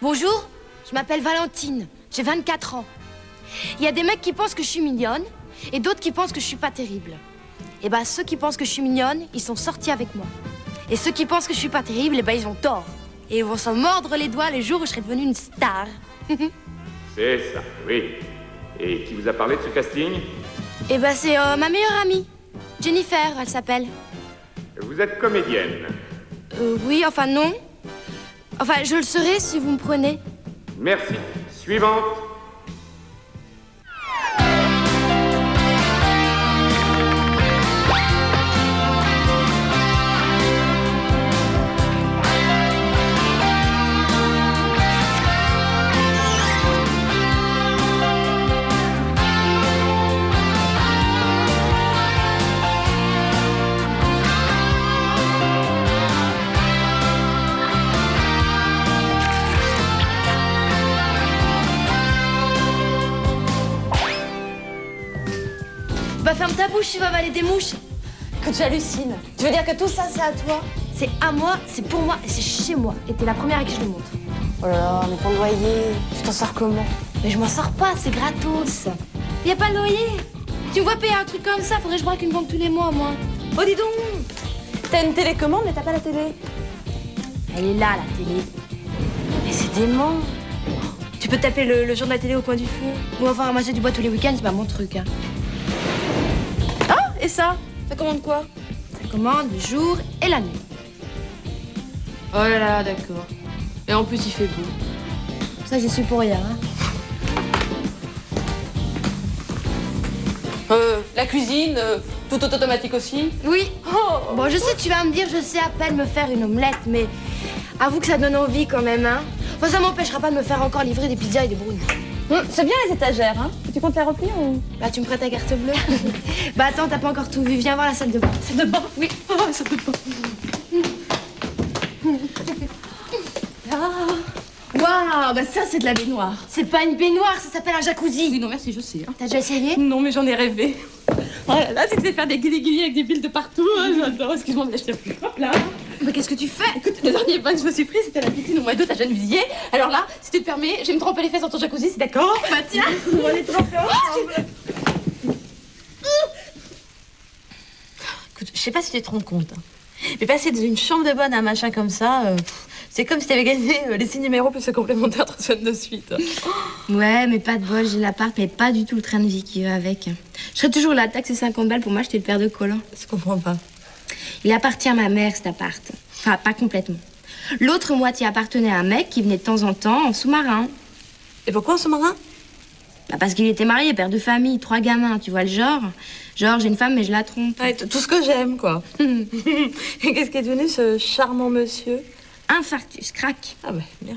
Bonjour, je m'appelle Valentine, j'ai 24 ans. Il y a des mecs qui pensent que je suis mignonne et d'autres qui pensent que je suis pas terrible. Et bah ceux qui pensent que je suis mignonne, ils sont sortis avec moi. Et ceux qui pensent que je suis pas terrible, et bah ils ont tort. Et ils vont s'en mordre les doigts le jour où je serai devenue une star. C'est ça, oui. Et qui vous a parlé de ce casting? Et bah c'est ma meilleure amie, Jennifer, elle s'appelle. Vous êtes comédienne? Oui, enfin non. Enfin, je le serai si vous me prenez. Merci. Suivante. Bah ferme ta bouche, tu vas avaler des mouches. Écoute, j'hallucine. Tu veux dire que tout ça, c'est à toi? C'est à moi, c'est pour moi et c'est chez moi. Et t'es la première à qui je le montre. Oh là là, mais ton loyer, tu t'en sors comment? Mais je m'en sors pas, c'est gratos. Y a pas de loyer. Tu me vois payer un truc comme ça, faudrait que je braque une banque tous les mois, moi. Oh, dis donc! T'as une télécommande, mais t'as pas la télé. Elle est là, la télé. Mais c'est dément. Tu peux taper le jour de la télé au coin du feu. Ou enfin ramasser du bois tous les week-ends, c'est pas mon truc, hein. Ah, et ça? Ça commande quoi? Ça commande le jour et la nuit. Oh là là, d'accord. Et en plus, il fait beau. Ça, j'y suis pour rien, hein. La cuisine, tout automatique aussi? Oui. Oh. Bon, je sais, tu vas me dire, je sais à peine me faire une omelette, mais avoue que ça donne envie quand même, hein. Enfin, ça m'empêchera pas de me faire encore livrer des pizzas et des brownies. C'est bien les étagères, hein? Tu comptes les remplir ou? Bah, tu me prêtes ta carte bleue? Bah, attends, t'as pas encore tout vu. Viens voir la salle de bain. Salle de bain? Oui. Oh, salle de bain. Waouh, bah ça, c'est de la baignoire. C'est pas une baignoire, ça s'appelle un jacuzzi. Oui, non, merci, je sais. Hein. T'as déjà essayé? Non, mais j'en ai rêvé. Oh là là, tu te fais faire des guillis avec des billes de partout. Hein, j'adore. Excuse-moi, mais je t'ai plus. Hop là. Mais qu'est-ce que tu fais? Écoute, le dernier bain que je me suis pris, c'était à la piscine au mois d'août à Gennevilliers. Alors là, si tu te permets, je vais me tremper les fesses dans ton jacuzzi, c'est d'accord? Bah tiens, on va les tremper ensemble. Écoute, je sais pas si tu te rends compte, hein. Mais passer d'une chambre de bonne à un machin comme ça, c'est comme si t'avais gagné les 6 numéros plus le complémentaire 3 semaines de suite. Ouais, mais pas de bol, j'ai l'appart, mais pas du tout le train de vie qui va avec. Je serais toujours la taxe et 50 balles pour m'acheter le paire de collants. Je comprends pas. Il appartient à ma mère, cet appart. Enfin, pas complètement. L'autre moitié appartenait à un mec qui venait de temps en temps en sous-marin. Et pourquoi un sous-marin? Bah parce qu'il était marié, père de famille, 3 gamins, tu vois le genre. Genre, j'ai une femme, mais je la trompe. Ouais, tout ce que j'aime, quoi. Et qu'est-ce qui est devenu ce charmant monsieur? Infarctus, crac. Ah bah, bien.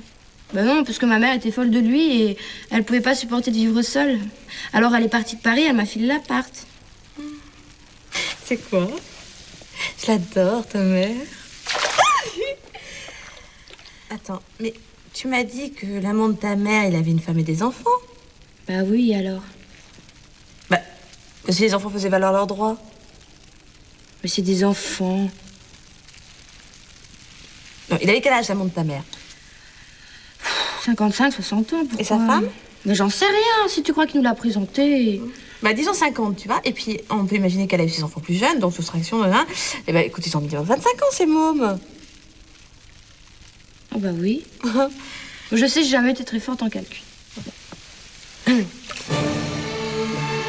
Bah non, parce que ma mère était folle de lui et elle pouvait pas supporter de vivre seule. Alors elle est partie de Paris, elle m'a filé l'appart. C'est quoi? Je l'adore, ta mère. Attends, mais tu m'as dit que l'amant de ta mère, il avait une femme et des enfants. Bah oui, alors. Bah, parce que les enfants faisaient valoir leurs droits. Mais c'est des enfants. Non, il avait quel âge, l'amant de ta mère? 55, 60 ans, pourquoi? Et sa femme? Mais j'en sais rien, si tu crois qu'il nous l'a présenté. Bah, disons 50, tu vois. Et puis, on peut imaginer qu'elle a eu ses enfants plus jeunes, donc soustraction de l'un. Et bah, écoute, ils ont minimum 25 ans, ces mômes. Oh bah oui. Je sais, j'ai jamais été très forte en calcul.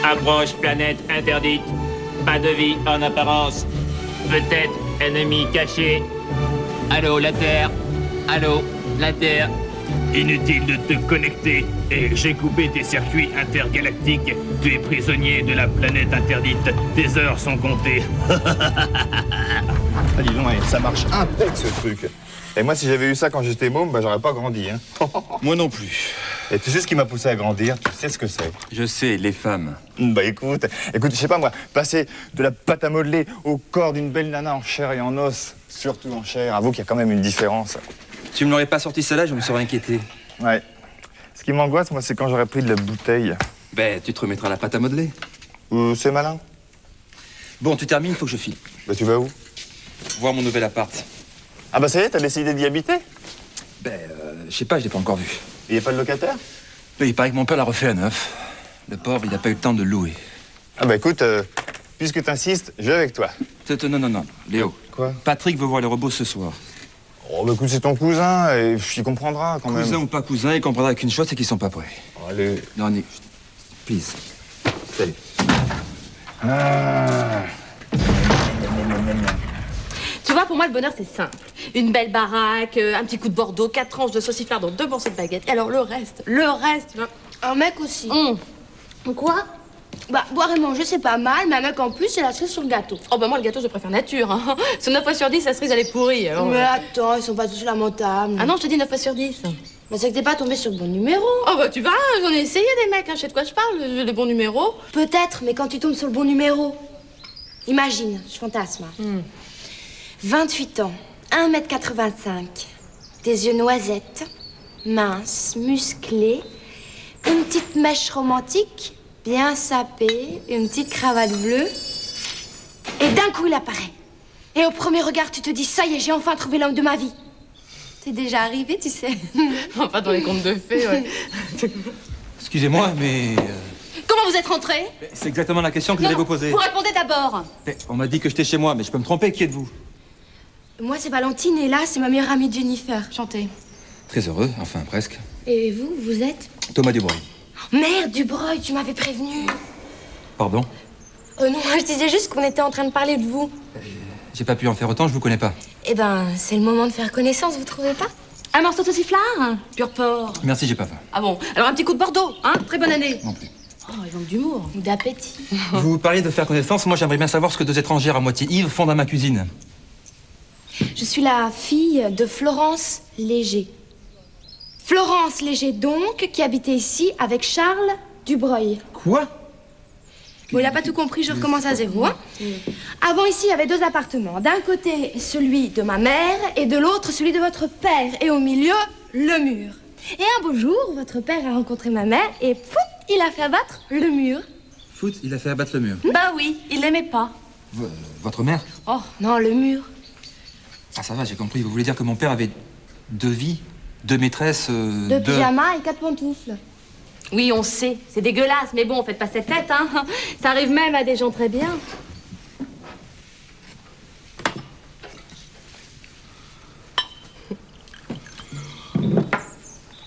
Approche planète interdite. Pas de vie en apparence. Peut-être ennemi caché. Allô, la Terre. Allô, la Terre. Inutile de te connecter. Et j'ai coupé tes circuits intergalactiques. Tu es prisonnier de la planète interdite. Tes heures sont comptées. Ah, dis donc, ça marche impec ce truc. Et moi, si j'avais eu ça quand j'étais môme, bah, j'aurais pas grandi. Hein. Moi non plus. Et tu sais ce qui m'a poussé à grandir? Tu sais ce que c'est? Je sais, les femmes. Bah écoute, je sais pas moi, passer de la pâte à modeler au corps d'une belle nana en chair et en os, surtout en chair, avoue qu'il y a quand même une différence. Tu me l'aurais pas sorti celle-là, je me serais inquiété. Ouais. Ce qui m'angoisse, moi, c'est quand j'aurais pris de la bouteille. Ben, tu te remettras la pâte à modeler. C'est malin. Bon, tu termines, il faut que je file. Bah tu vas où? Voir mon nouvel appart. Ah bah ça y est, t'as décidé d'y habiter? Ben, Je sais pas, je l'ai pas encore vu. Il n'y a pas de locataire? Mais il paraît que mon père l'a refait à neuf. Le pauvre, il n'a pas eu le temps de le louer. Ah bah écoute, puisque t'insistes, je vais avec toi. Non, Léo. Quoi? Patrick veut voir les robots ce soir. Oh bah écoute, c'est ton cousin, et il comprendra quand même. Cousin ou pas cousin, il comprendra qu'une chose, c'est qu'ils sont pas prêts. Allez. Non, Nick, please. Salut. Ah. Tu vois, pour moi, le bonheur, c'est simple. Une belle baraque, un petit coup de Bordeaux, 4 tranches de sauciflard dans 2 morceaux de baguette. Et alors, le reste, tu vois. Un mec aussi. Quoi? Bah, boire et manger, c'est pas mal, mais un mec en plus, c'est la cerise sur le gâteau. Oh, bah, moi, le gâteau, je préfère nature. Hein. Sur 9 fois sur 10, la cerise, elle est pourrie. Alors, Mais attends, ils sont pas tous lamentables. Ah non, je te dis 9 fois sur 10. Bah, c'est que t'es pas tombé sur le bon numéro. Oh, bah, tu vas, j'en ai essayé des mecs, hein. Je sais de quoi je parle, j'ai des bons numéros. Peut-être, mais quand tu tombes sur le bon numéro. Imagine, je fantasme. 28 ans, 1m85, des yeux noisettes, minces, musclés, une petite mèche romantique, bien sapée, une petite cravate bleue. Et d'un coup, il apparaît. Et au premier regard, tu te dis, ça y est, j'ai enfin trouvé l'homme de ma vie. C'est déjà arrivé, tu sais. Enfin, dans les contes de fées, ouais. Excusez-moi, mais... Comment vous êtes rentré? c'est exactement la question que j'allais vous poser. Vous répondez d'abord. Mais on m'a dit que j'étais chez moi, mais je peux me tromper, qui êtes-vous? Moi, c'est Valentine, et là, c'est ma meilleure amie Jennifer. Chantez. Très heureux, enfin presque. Et vous, vous êtes? Thomas Dubreuil. Merde, Dubreuil, tu m'avais prévenu. Pardon? Non, je disais juste qu'on était en train de parler de vous. J'ai pas pu en faire autant, je vous connais pas. Eh ben, c'est le moment de faire connaissance, vous trouvez pas? Un morceau de sauciflard? Pur porc. Merci, j'ai pas faim. Ah bon? Alors un petit coup de Bordeaux, hein? Très bonne année. Non plus. Oh, ils ont d'humour. Ou d'appétit. Vous parliez de faire connaissance, moi j'aimerais bien savoir ce que 2 étrangères à moitié Yves font dans ma cuisine. Je suis la fille de Florence Léger. Florence Léger, donc, qui habitait ici avec Charles Dubreuil. Quoi? Bon, il n'a pas tout compris, je recommence à zéro. Hein. Avant, ici, il y avait 2 appartements. D'un côté, celui de ma mère, et de l'autre, celui de votre père. Et au milieu, le mur. Et un beau jour, votre père a rencontré ma mère, et pouf, il a fait abattre le mur. Foot, il a fait abattre le mur. Bah oui, il l'aimait pas. Votre mère? Oh, non, le mur. Ah ça va, j'ai compris. Vous voulez dire que mon père avait 2 vies, 2 maîtresses, 2 pyjamas et 4 pantoufles. Oui, on sait, c'est dégueulasse, mais bon, faites pas cette tête, hein. Ça arrive même à des gens très bien.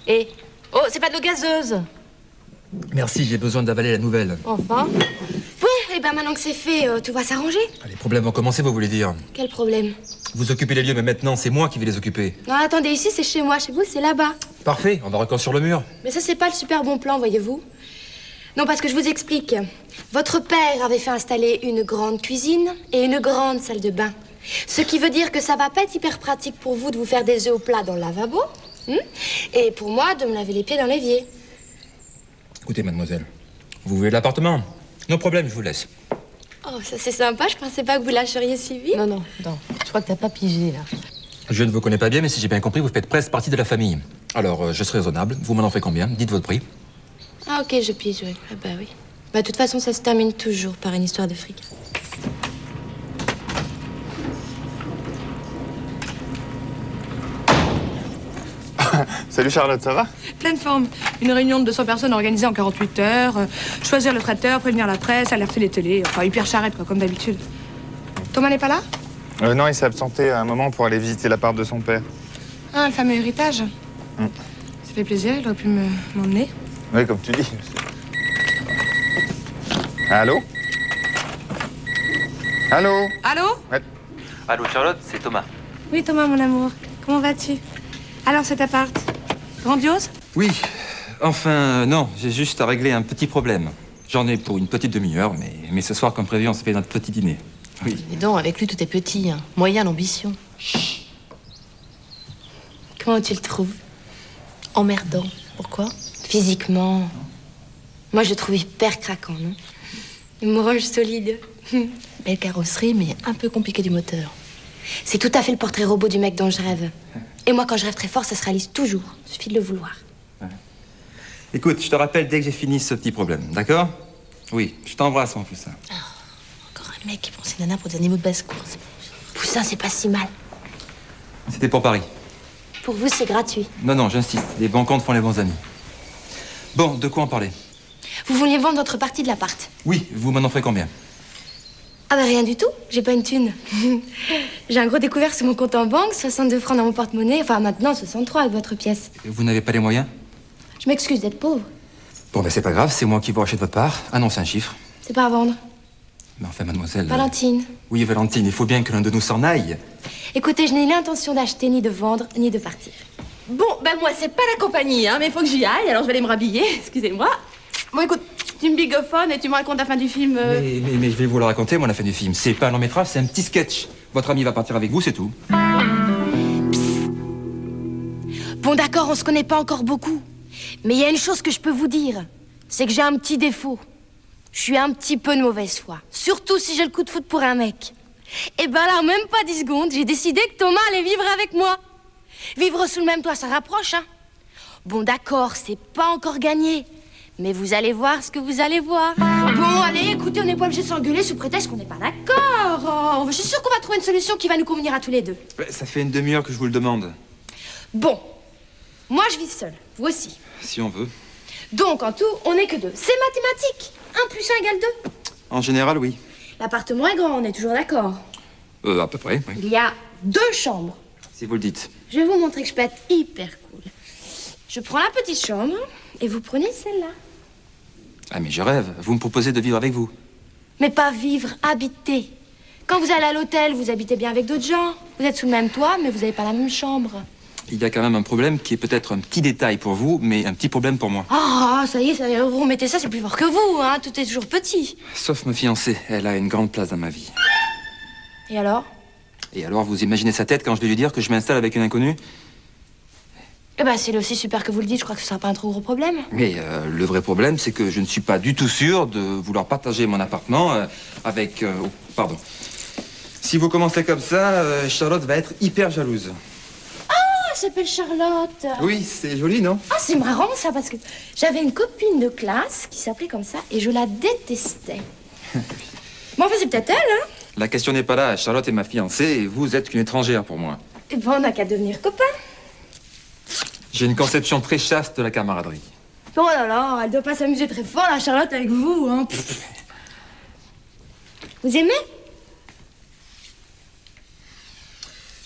Et oh, c'est pas de l'eau gazeuse. Merci, j'ai besoin d'avaler la nouvelle. Enfin. Oui, et ben maintenant que c'est fait, tout va s'arranger. Ah, les problèmes vont commencer, vous voulez dire? Quel problème? Vous occupez les lieux, mais maintenant, c'est moi qui vais les occuper. Non, attendez, ici, c'est chez moi. Chez vous, c'est là-bas. Parfait, on va reconstruire le mur. Mais ça, c'est pas le super bon plan, voyez-vous. Non, parce que je vous explique. Votre père avait fait installer une grande cuisine et une grande salle de bain. Ce qui veut dire que ça va pas être hyper pratique pour vous de vous faire des œufs au plat dans le lavabo. Et pour moi, de me laver les pieds dans l'évier. Écoutez, mademoiselle, vous voulez l'appartement? No problème, je vous laisse. Oh, ça c'est sympa. Je pensais pas que vous lâcheriez si vite. Non. Je crois que t'as pas pigé, là. Je ne vous connais pas bien, mais si j'ai bien compris, vous faites presque partie de la famille. Alors, je serai raisonnable. Vous m'en offrez combien? Dites votre prix. Ah, ok, je pige, oui. Ah, bah oui. Bah, de toute façon, ça se termine toujours par une histoire de fric. Salut Charlotte, ça va? Pleine forme. Une réunion de 200 personnes organisée en 48 heures. Choisir le traiteur, prévenir la presse, alerter les télés. Enfin, hyper charrette, quoi, comme d'habitude. Thomas n'est pas là? Non, il s'est absenté à un moment pour aller visiter l'appart de son père. Ah, le fameux héritage. Ça fait plaisir, il aurait pu m'emmener. Oui, comme tu dis. Allô? Allô? Allô? Ouais. Allô, Charlotte, c'est Thomas. Oui, Thomas, mon amour. Comment vas-tu? Alors, cet appart, grandiose? Oui, enfin, non, j'ai juste à régler un petit problème. J'en ai pour une petite demi-heure, mais ce soir, comme prévu, on se fait notre petit dîner. Oui. Dis donc, avec lui, tout est petit, hein. Moyen l'ambition. Comment tu le trouves? Emmerdant. Pourquoi? Physiquement. Moi, je le trouve hyper craquant, non? Une morange solide. Belle carrosserie, mais un peu compliqué du moteur. C'est tout à fait le portrait robot du mec dont je rêve. Et moi, quand je rêve très fort, ça se réalise toujours. Il suffit de le vouloir. Ouais. Écoute, je te rappelle dès que j'ai fini ce petit problème, d'accord? Oui, je t'embrasse, mon poussin. Oh, encore un mec qui prend ses nanas pour des animaux de basse-cour. Poussin, c'est pas si mal. C'était pour Paris. Pour vous, c'est gratuit. Non, non, j'insiste. Les bons comptes font les bons amis. Bon, de quoi en parler? Vous vouliez vendre votre partie de l'appart? Oui, vous m'en offrez combien? Ah bah rien du tout, j'ai pas une thune. J'ai un gros découvert sur mon compte en banque, 62 francs dans mon porte-monnaie, enfin maintenant 63 avec votre pièce. Vous n'avez pas les moyens? Je m'excuse d'être pauvre. Bon, ben c'est pas grave, c'est moi qui vous rachète votre part. Annonce un chiffre. C'est pas à vendre. Mais enfin, mademoiselle... Valentine. Oui, Valentine, il faut bien que l'un de nous s'en aille. Écoutez, je n'ai ni l'intention d'acheter, ni de vendre, ni de partir. Bon, ben moi, c'est pas la compagnie, hein, mais il faut que j'y aille, alors je vais aller me rhabiller, excusez-moi. Bon, écoute, tu me bigophones et tu me racontes la fin du film. Mais je vais vous le raconter, moi, la fin du film. C'est pas un long métrage, c'est un petit sketch. Votre ami va partir avec vous, c'est tout. Bon d'accord, on se connaît pas encore beaucoup. Mais il y a une chose que je peux vous dire. C'est que j'ai un petit défaut. Je suis un petit peu de mauvaise foi. Surtout si j'ai le coup de foudre pour un mec. Et ben là, même pas 10 secondes, j'ai décidé que Thomas allait vivre avec moi. Vivre sous le même toit, ça rapproche, hein. Bon d'accord, c'est pas encore gagné. Mais vous allez voir ce que vous allez voir. Bon, allez, écoutez, on n'est pas obligé de s'engueuler sous prétexte qu'on n'est pas d'accord. Oh, je suis sûre qu'on va trouver une solution qui va nous convenir à tous les deux. Ça fait une demi-heure que je vous le demande. Bon, moi je vis seule, vous aussi. Si on veut. Donc, en tout, on n'est que deux. C'est mathématique. 1 plus 1 égale 2. En général, oui. L'appartement est grand, on est toujours d'accord. À peu près, oui. Il y a 2 chambres. Si vous le dites. Je vais vous montrer que je peux être hyper cool. Je prends la petite chambre et vous prenez celle-là. Ah, mais je rêve. Vous me proposez de vivre avec vous. Mais pas vivre, habiter. Quand vous allez à l'hôtel, vous habitez bien avec d'autres gens. Vous êtes sous le même toit, mais vous n'avez pas la même chambre. Il y a quand même un problème qui est peut-être un petit détail pour vous, mais un petit problème pour moi. Ah, ça y est, vous remettez ça, c'est plus fort que vous, hein. Tout est toujours petit. Sauf ma fiancée. Elle a une grande place dans ma vie. Et alors? Et alors, vous imaginez sa tête quand je vais lui dire que je m'installe avec une inconnue? Eh ben, c'est aussi super que vous le dites, je crois que ce sera pas un trop gros problème. Mais le vrai problème, c'est que je ne suis pas du tout sûr de vouloir partager mon appartement avec... oh, pardon. Si vous commencez comme ça, Charlotte va être hyper jalouse. Elle s'appelle Charlotte. Oui, c'est joli, non? Ah, c'est marrant ça, parce que j'avais une copine de classe qui s'appelait comme ça et je la détestais. Bon, enfin, c'est peut-être elle, hein? La question n'est pas là. Charlotte est ma fiancée et vous êtes qu'une étrangère pour moi. Eh ben, on n'a qu'à devenir copains. J'ai une conception très chaste de la camaraderie. Oh là là, elle doit pas s'amuser très fort, la Charlotte, avec vous, hein. Vous aimez?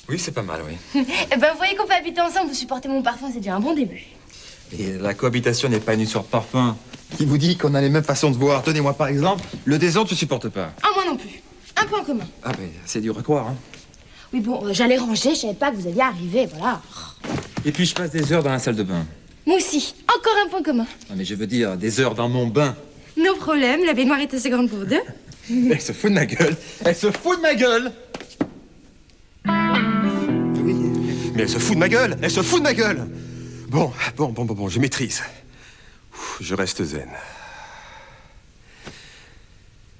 Oui, c'est pas mal, oui. Eh ben, vous voyez qu'on peut habiter ensemble, vous supportez mon parfum, c'est déjà un bon début. Et la cohabitation n'est pas une histoire de parfum. Qui vous dit qu'on a les mêmes façons de voir? Tenez-moi, par exemple, le désordre, je supporte pas. Ah, moi non plus. Un point commun. Ah, ben, c'est dur à croire, hein. Oui, bon, j'allais ranger, je savais pas que vous alliez arriver, voilà. Et puis, je passe des heures dans la salle de bain. Moi aussi, encore un point commun. Non, mais je veux dire, des heures dans mon bain. No problème, la baignoire est assez grande pour deux. Elle se fout de ma gueule. Elle se fout de ma gueule. Oui, mais elle se fout de ma gueule. Elle se fout de ma gueule. Bon, je maîtrise. Je reste zen.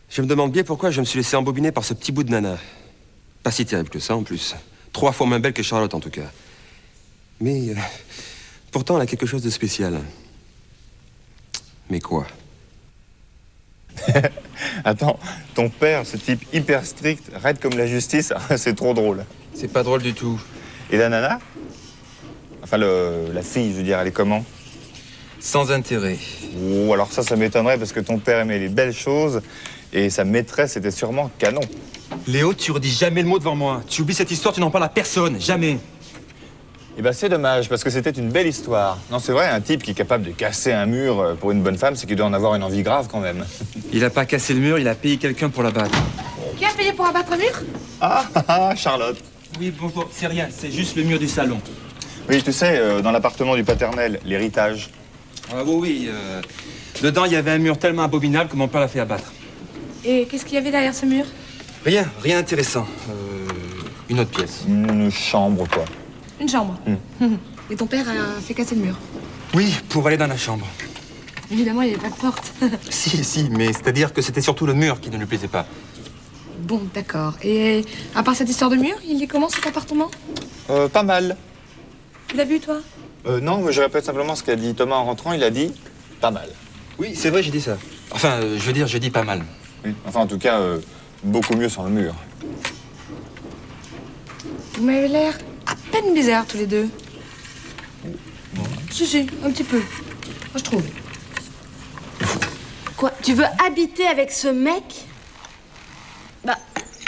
Je me demande bien pourquoi je me suis laissé embobiner par ce petit bout de nana. Pas si terrible que ça, en plus. 3 fois moins belle que Charlotte, en tout cas. Mais pourtant, elle a quelque chose de spécial. Mais quoi? Attends, ton père, ce type hyper strict, raide comme la justice, c'est trop drôle. C'est pas drôle du tout. Et la nana? Enfin, la fille, je veux dire, elle est comment? Sans intérêt. Oh, alors ça m'étonnerait parce que ton père aimait les belles choses et sa maîtresse était sûrement canon. Léo, tu redis jamais le mot devant moi. Tu oublies cette histoire, tu n'en parles à personne. Jamais. Eh ben c'est dommage parce que c'était une belle histoire. Non, c'est vrai, un type qui est capable de casser un mur pour une bonne femme, c'est qu'il doit en avoir une envie grave quand même. Il a pas cassé le mur, il a payé quelqu'un pour l'abattre. Qui a payé pour abattre un mur? Ah, Charlotte. Oui, bonjour, c'est rien, c'est juste le mur du salon. Oui, tu sais, dans l'appartement du paternel, l'héritage. Ah oui, dedans, il y avait un mur tellement abominable que mon père l'a fait abattre. Et qu'est-ce qu'il y avait derrière ce mur? Rien intéressant. Une autre pièce. Une chambre, quoi. Une chambre. Et ton père a fait casser le mur? Oui, pour aller dans la chambre. Évidemment, il n'y avait pas de porte. Si, mais c'est-à-dire que c'était surtout le mur qui ne lui plaisait pas. Bon, d'accord. Et à part cette histoire de mur, il est comment cet appartement? Pas mal. Tu l'as vu, toi? Non, mais je répète simplement ce qu'a dit Thomas en rentrant, il a dit pas mal. Oui, c'est vrai, j'ai dit ça. Enfin, je veux dire, j'ai dit pas mal. Oui. Enfin, en tout cas, beaucoup mieux sans le mur. Vous m'avez l'air à peine bizarre, tous les deux. Si, un petit peu. Moi, je trouve. Quoi? Tu veux habiter avec ce mec? Bah,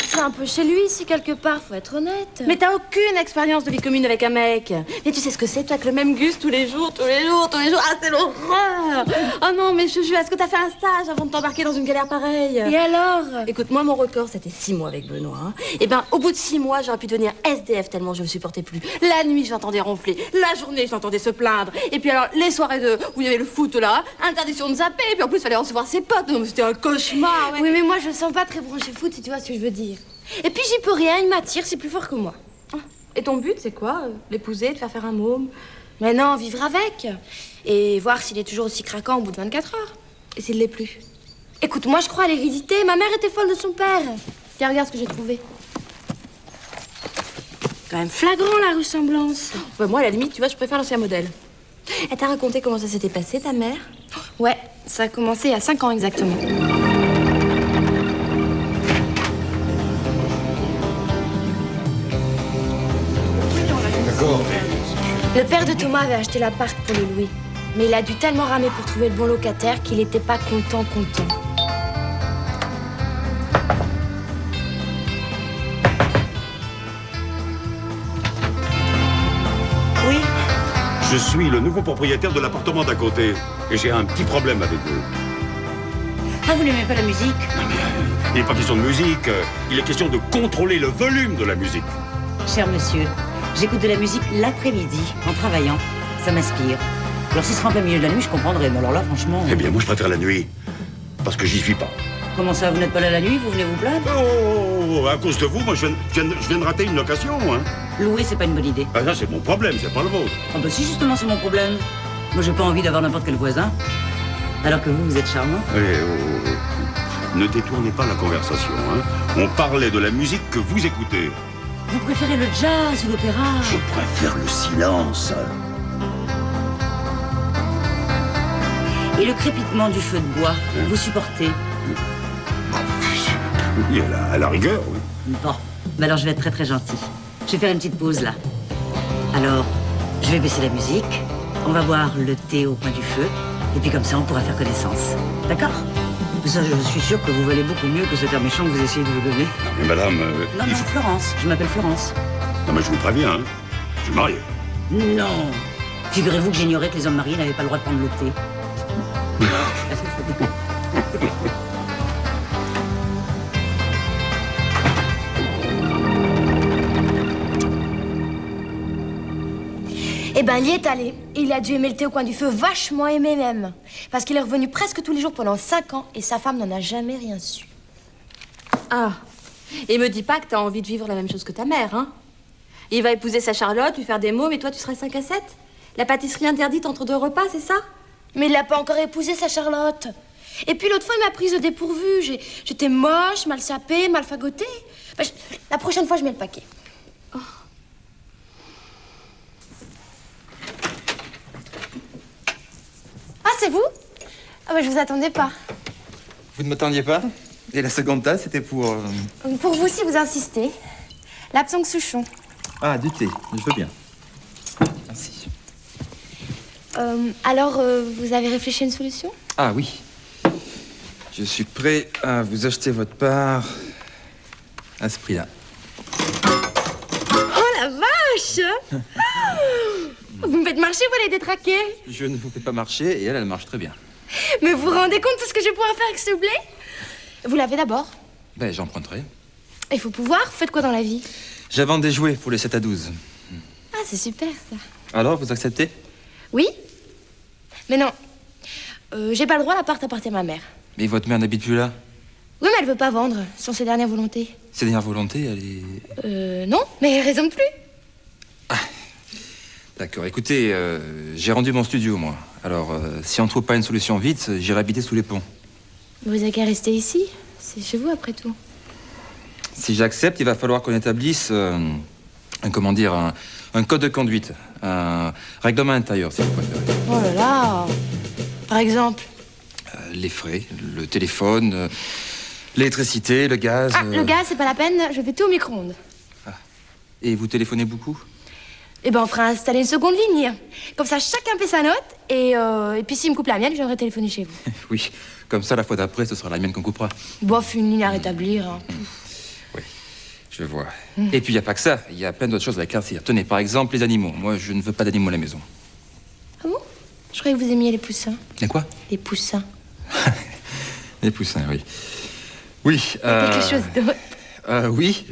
c'est un peu chez lui ici, quelque part, faut être honnête. Mais t'as aucune expérience de vie commune avec un mec. Mais tu sais ce que c'est, toi, avec le même Gus tous les jours. Ah, c'est l'horreur. Oh non, mais je jure, est-ce que t'as fait un stage avant de t'embarquer dans une galère pareille? Et alors? Écoute, moi, mon record, c'était 6 mois avec Benoît. Hein. Et ben, au bout de 6 mois, j'aurais pu devenir SDF tellement je ne supportais plus. La nuit, je l'entendais ronfler. La journée, je l'entendais se plaindre. Et puis alors, les soirées où il y avait le foot, là, interdiction de zapper. Et puis en plus, il fallait recevoir ses potes. Non, mais c'était un cauchemar. Ouais. Oui, mais moi, je me sens pas très branchée foot, si tu vois ce que je veux dire. Et puis, j'y peux rien, il m'attire, c'est plus fort que moi. Et ton but, c'est quoi? L'épouser, te faire un môme? Mais non, vivre avec. Et voir s'il est toujours aussi craquant au bout de 24 heures. Et s'il l'est plus? Écoute, moi, je crois à l'hérédité. Ma mère était folle de son père. Tiens, regarde ce que j'ai trouvé. Quand même flagrant, la ressemblance. Ouais, moi, à la limite, tu vois, je préfère l'ancien modèle. Elle t'a raconté comment ça s'était passé, ta mère? Ouais, ça a commencé il y a 5 ans exactement. Le père de Thomas avait acheté l'appart pour le louer. Mais il a dû tellement ramer pour trouver le bon locataire qu'il n'était pas content. Oui. Je suis le nouveau propriétaire de l'appartement d'à côté. Et j'ai un petit problème avec vous. Ah, vous n'aimez pas la musique? Non mais, il n'est pas question de musique. Il est question de contrôler le volume de la musique. Cher monsieur, j'écoute de la musique l'après-midi, en travaillant. Ça m'inspire. Alors si ce sera en plein milieu de la nuit, je comprendrai. Mais alors là, franchement... Eh bien, moi, je préfère la nuit. Parce que j'y suis pas. Comment ça, vous n'êtes pas là la nuit? Vous venez vous plaindre? Oh, à cause de vous, moi, je viens de rater une location, hein. Louer, c'est pas une bonne idée. Ah, ça, c'est mon problème, c'est pas le vôtre. Ah bah si, justement, c'est mon problème. Moi, j'ai pas envie d'avoir n'importe quel voisin. Alors que vous êtes charmant. Ne détournez pas la conversation, hein. On parlait de la musique que vous écoutez. Vous préférez le jazz ou l'opéra? Je préfère le silence. Et le crépitement du feu de bois, vous supportez? Oui, à la rigueur, oui. Bon, bah alors je vais être très très gentil. Je vais faire une petite pause là. Alors, je vais baisser la musique, on va boire le thé au coin du feu, et puis comme ça on pourra faire connaissance. D'accord? Ça, je suis sûre que vous valez beaucoup mieux que cet air méchant que vous essayez de vous donner. Non, mais madame... non, mais Florence, je m'appelle Florence. Non, mais je vous préviens, hein. Je suis marié. Non. Figurez-vous que j'ignorais que les hommes mariés n'avaient pas le droit de prendre le thé. Eh ben, il y est allé. Et il a dû aimer le thé au coin du feu, vachement aimé même. Parce qu'il est revenu presque tous les jours pendant 5 ans et sa femme n'en a jamais rien su. Ah. Et me dis pas que t'as envie de vivre la même chose que ta mère, hein? Il va épouser sa Charlotte, lui faire des mômes, et toi tu seras 5 à 7? La pâtisserie interdite entre 2 repas, c'est ça? Mais il l'a pas encore épousé, sa Charlotte. Et puis l'autre fois, il m'a prise au dépourvu. J'étais moche, mal sapée, mal fagotée. Bah, la prochaine fois, je mets le paquet. Oh. Ah, c'est vous? Ah bah, je vous attendais pas. Vous ne m'attendiez pas? Et la seconde tasse, c'était pour... Pour vous, si vous insistez. L'absence Souchon. Ah, du thé. Je veux bien. Merci. Alors, vous avez réfléchi à une solution? Ah oui. Je suis prêt à vous acheter votre part à ce prix-là. Oh la vache! Vous me faites marcher, vous allez détraquer. Je ne vous fais pas marcher et elle marche très bien. Mais vous vous rendez compte de ce que je vais pouvoir faire avec ce blé? Vous l'avez d'abord? Ben, j'emprunterai. Il faut pouvoir. Vous faites quoi dans la vie? J'invente des jouets pour les 7 à 12. Ah, c'est super, ça. Alors, vous acceptez? Oui. Mais non. J'ai pas le droit, l'appart appartient à ma mère. Mais votre mère n'habite plus là? Oui, mais elle veut pas vendre. Ce sont ses dernières volontés. Ses dernières volontés, elle est... Non, mais elle raisonne plus. Ah, d'accord. Écoutez, j'ai rendu mon studio, moi. Alors, si on trouve pas une solution vite, j'irai habiter sous les ponts. Vous avez qu'à rester ici. C'est chez vous, après tout. Si j'accepte, il va falloir qu'on établisse un code de conduite, un règlement intérieur, si vous préférez. Oh là là. Par exemple? Les frais, le téléphone, l'électricité, le gaz... Ah, le gaz, c'est pas la peine, je fais tout au micro-ondes. Ah. Et vous téléphonez beaucoup? Eh ben, on fera installer une seconde ligne. Comme ça, chacun paie sa note. Et puis, s'il me coupe la mienne, je viendrai téléphoner chez vous. Oui, comme ça, la fois d'après, ce sera la mienne qu'on coupera. Bof, une ligne à rétablir. Hein. Oui, je vois. Et puis, il n'y a pas que ça. Il y a plein d'autres choses à éclaircir. Tenez, par exemple, les animaux. Moi, je ne veux pas d'animaux à la maison. Ah bon? Je croyais que vous aimiez les poussins. Les quoi? Les poussins. Les poussins, oui. Oui. Quelque chose d'autre. Oui.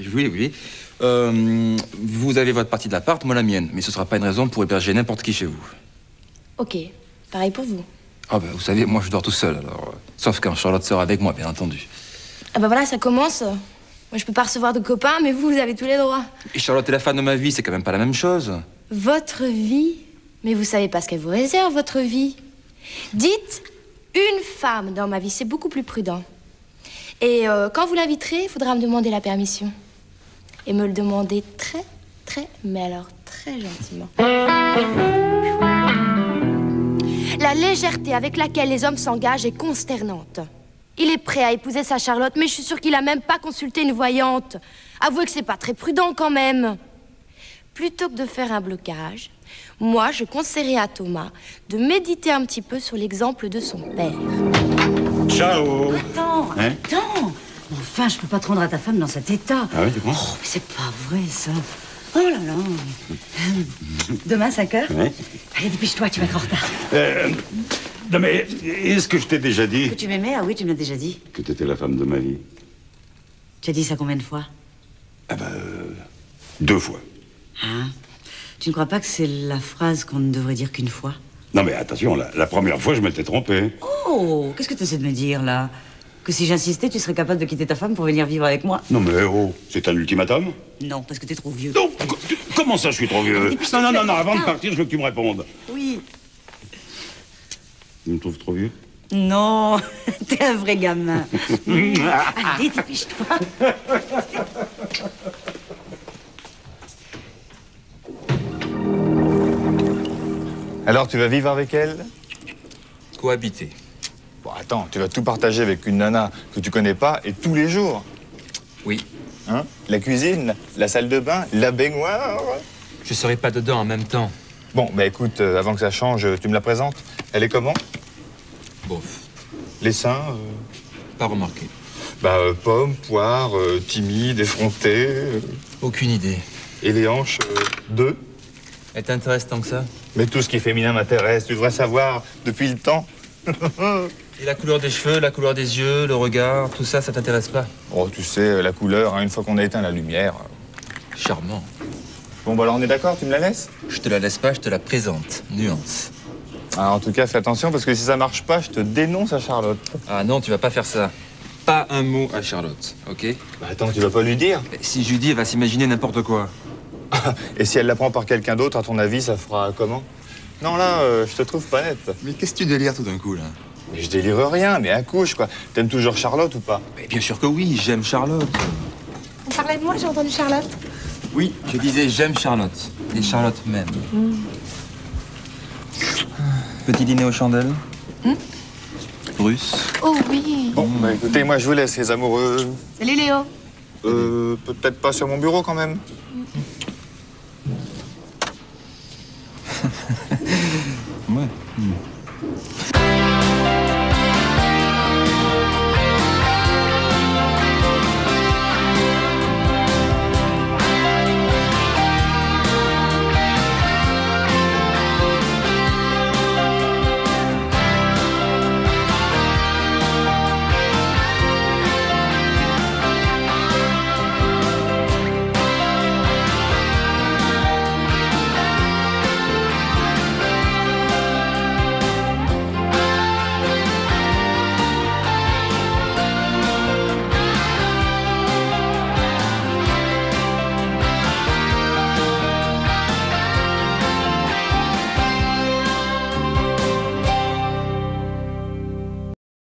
Vous avez votre partie de l'appart, moi la mienne. Mais ce sera pas une raison pour héberger n'importe qui chez vous. Ok, pareil pour vous. Ah bah, vous savez, moi je dors tout seul, alors... sauf quand Charlotte sort avec moi, bien entendu. Ah bah voilà, ça commence. Moi, je peux pas recevoir de copains, mais vous avez tous les droits. Et Charlotte est la femme de ma vie, c'est quand même pas la même chose. Votre vie? Mais vous savez pas ce qu'elle vous réserve, votre vie. Dites, une femme dans ma vie, c'est beaucoup plus prudent. Et quand vous l'inviterez, il faudra me demander la permission. Et me le demander mais alors très gentiment. La légèreté avec laquelle les hommes s'engagent est consternante. Il est prêt à épouser sa Charlotte, mais je suis sûre qu'il a même pas consulté une voyante. Avouez que c'est pas très prudent quand même. Plutôt que de faire un blocage, moi je conseillerais à Thomas de méditer un petit peu sur l'exemple de son père. Ciao. Attends. Enfin, je peux pas te rendre à ta femme dans cet état. Ah oui, tu crois? Oh, mais c'est pas vrai, ça. Oh là là. Demain, 5h? Ouais. Allez, dépêche-toi, tu vas être en retard. Non mais, est-ce que je t'ai déjà dit Que tu m'aimais? Ah oui, tu me l'as déjà dit. que t'étais la femme de ma vie? Tu as dit ça combien de fois? Ah bah, 2 fois. Hein? Tu ne crois pas que c'est la phrase qu'on ne devrait dire qu'une fois? Non mais attention, la première fois, je m'étais trompé. Oh, qu'est-ce que tu essaies de me dire, là? Que si j'insistais, tu serais capable de quitter ta femme pour venir vivre avec moi? Non mais oh, c'est un ultimatum? Non, parce que t'es trop vieux. Non, comment ça, je suis trop vieux? Non, avant de partir, je veux que tu me répondes. Oui. Tu me trouves trop vieux? Non, t'es un vrai gamin. Allez, dépêche-toi. Alors, tu vas vivre avec elle? Cohabiter. Bon, attends, tu vas tout partager avec une nana que tu connais pas et tous les jours. Oui. Hein? La cuisine, la salle de bain, la baignoire. Je serai pas dedans en même temps. Bon, bah écoute, avant que ça change, tu me la présentes? Elle est comment? Bof. Les seins Pas remarqué. Pomme, poire, timide, effrontée. Aucune idée. Et les hanches, 2. Elle t'intéresse tant que ça? Mais tout ce qui est féminin m'intéresse, tu devrais savoir depuis le temps. Et la couleur des cheveux, la couleur des yeux, le regard, tout ça, ça t'intéresse pas? Oh, tu sais, la couleur, hein, une fois qu'on a éteint la lumière. Charmant. Bon, bah alors on est d'accord, tu me la laisses? Je te la laisse pas, je te la présente. Nuance. Ah, en tout cas, fais attention, parce que si ça marche pas, je te dénonce à Charlotte. Ah non, tu vas pas faire ça. Pas un mot à Charlotte, ok? Bah attends, tu vas pas lui dire? Si je lui dis, elle va s'imaginer n'importe quoi. Et si elle l'apprend par quelqu'un d'autre, à ton avis, ça fera comment? Non, là, je te trouve pas nette. Mais qu'est-ce que tu délires tout d'un coup, là? Mais je délire rien, mais accouche, quoi. T'aimes toujours Charlotte ou pas? Mais bien sûr que oui, j'aime Charlotte. On parlait de moi, j'ai entendu Charlotte. Oui, je disais j'aime Charlotte. Et Charlotte m'aime. Petit dîner aux chandelles? Bruce? Oh oui. Bon, bah écoutez, moi je vous laisse, les amoureux. Salut Léo. Peut-être pas sur mon bureau quand même. Ouais.